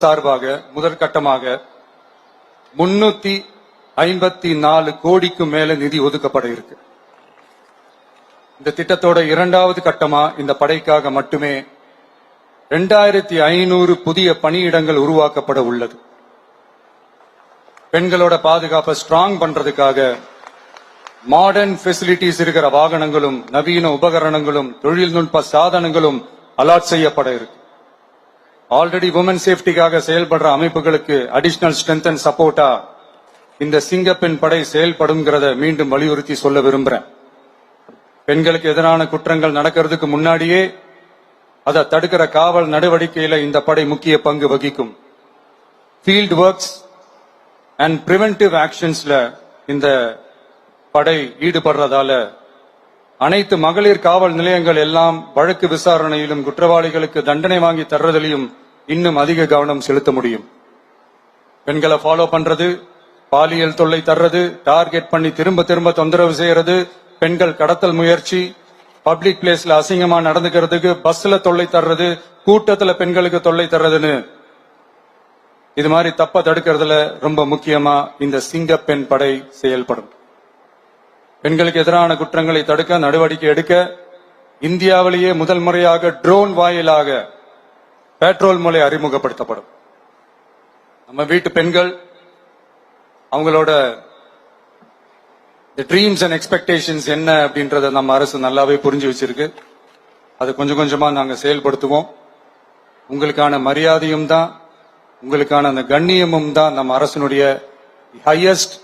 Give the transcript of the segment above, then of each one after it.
சார்பாக முதற்கட்டமாக 354 கோடிக்கு மேல நிதி ஒதுக்கப்பட இருக்கு. இந்த திட்டத்தோட இரண்டாவது கட்டமா இந்த படைக்காக மட்டுமே 2500 புதிய பணியிடங்கள் உருவாக்கப்பட உள்ளது. பெண்களோட பாதுகாப்பை ஸ்ட்ராங் பண்றதுக்காக மாடர்ன் ஃபெசிலிட்டிஸ் இருக்கிற வாகனங்களும் நவீன உபகரணங்களும் தொழில்நுட்ப சாதனங்களும் அலாட் செய்யப்பட இருக்கு. ஆல்ரெடி உமன் சேஃப்டிக்காக செயல்படுற அமைப்புகளுக்கு அடிஷனல் ஸ்ட்ரென்த் அண்ட் சப்போர்ட்டா இந்த சிங்கப்பெண் படை செயல்படுங்கிறத மீண்டும் வலியுறுத்தி சொல்ல விரும்புறேன். பெண்களுக்கு எதிரான குற்றங்கள் நடக்கிறதுக்கு முன்னாடியே அதை தடுக்கிற காவல் நடவடிக்கையில இந்த படை முக்கிய பங்கு வகிக்கும். ஃபீல்ட் ஒர்க்ஸ் அண்ட் பிரிவென்டிவ் ஆக்ஷன்ஸ்ல இந்த படை ஈடுபடுறதால அனைத்து மகளிர் காவல் நிலையங்கள் எல்லாம் வழக்கு விசாரணையிலும் குற்றவாளிகளுக்கு தண்டனை வாங்கி தர்றதிலையும் இன்னும் அதிக கவனம் செலுத்த முடியும். பெண்களை ஃபாலோ பண்றது, பாலியல் தொல்லை தர்றது, டார்கெட் பண்ணி திரும்ப திரும்ப தொந்தரவு செய்யறது, பெண்கள் கடத்தல் முயற்சி, பப்ளிக் பிளேஸ்ல அசிங்கமா நடந்துக்கிறதுக்கு பஸ்ல தொல்லை தர்றது, கூட்டத்துல பெண்களுக்கு தொல்லை தர்றதுன்னு இது மாதிரி தப்ப தடுக்கிறதுல ரொம்ப முக்கியமா இந்த சிங்கப்பெண் படை செயல்படும். பெண்களுக்கு எதிரான குற்றங்களை தடுக்க நடவடிக்கை எடுக்க இந்தியாவிலேயே முதல் முறையாக ட்ரோன் வாயிலாக பெட்ரோல் மூலை அறிமுகப்படுத்தப்படும். நம்ம வீட்டு பெண்கள் அவங்களோட ட்ரீம்ஸ் அண்ட் எக்ஸ்பெக்டேஷன்ஸ் என்ன அப்படின்றத நம்ம அரசு நல்லாவே புரிஞ்சு வச்சிருக்கு. அது கொஞ்சம் கொஞ்சமா நாங்க செயல்படுத்துவோம். உங்களுக்கான மரியாதையும் தான், உங்களுக்கான அந்த கண்ணியமும் தான் நம்ம அரசினுடைய highest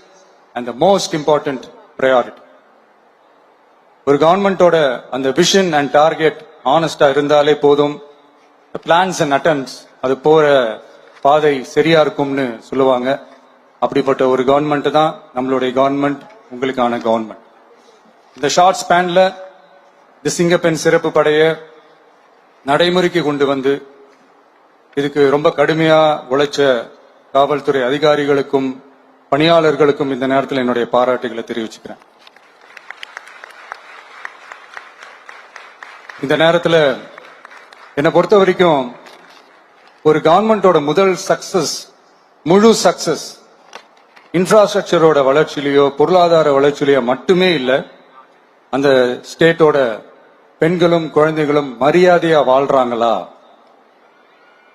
and most important priority. ஒரு கவர்மெண்டோட அந்த விஷன் அண்ட் டார்கெட் ஆனஸ்டா இருந்தாலே போதும். பிளான்ஸ் அண்ட் அட்டெம்ப்ட்ஸ் அது போற பாதை சரியா இருக்கும்னு சொல்லுவாங்க. அப்படிப்பட்ட ஒரு கவர்மெண்ட் தான் நம்மளுடைய கவர்மெண்ட், உங்களுக்கான கவர்மெண்ட். இந்த ஷார்ட் ஸ்பேன்ல இந்த சிங்கப்பெண் சிறப்பு படைய நடைமுறைக்கு கொண்டு வந்து இதுக்கு ரொம்ப கடுமையா உழைச்ச காவல்துறை அதிகாரிகளுக்கும் பணியாளர்களுக்கும் இந்த நேரத்தில் என்னுடைய பாராட்டுகளை தெரிவிச்சுக்கிறேன். இந்த நேரத்தில் என்னை பொறுத்த வரைக்கும் ஒரு கவர்மெண்டோட முதல் சக்சஸ், முழு சக்சஸ் இன்ஃப்ராஸ்ட்ரக்சரோட வளர்ச்சியிலையோ பொருளாதார வளர்ச்சியிலையோ மட்டுமே இல்லை, அந்த ஸ்டேட்டோட பெண்களும் குழந்தைகளும் மரியாதையா வாழ்றாங்களா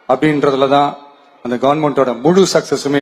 அப்படின்றதுல தான் அந்த கவர்மெண்டோட முழு சக்சஸுமே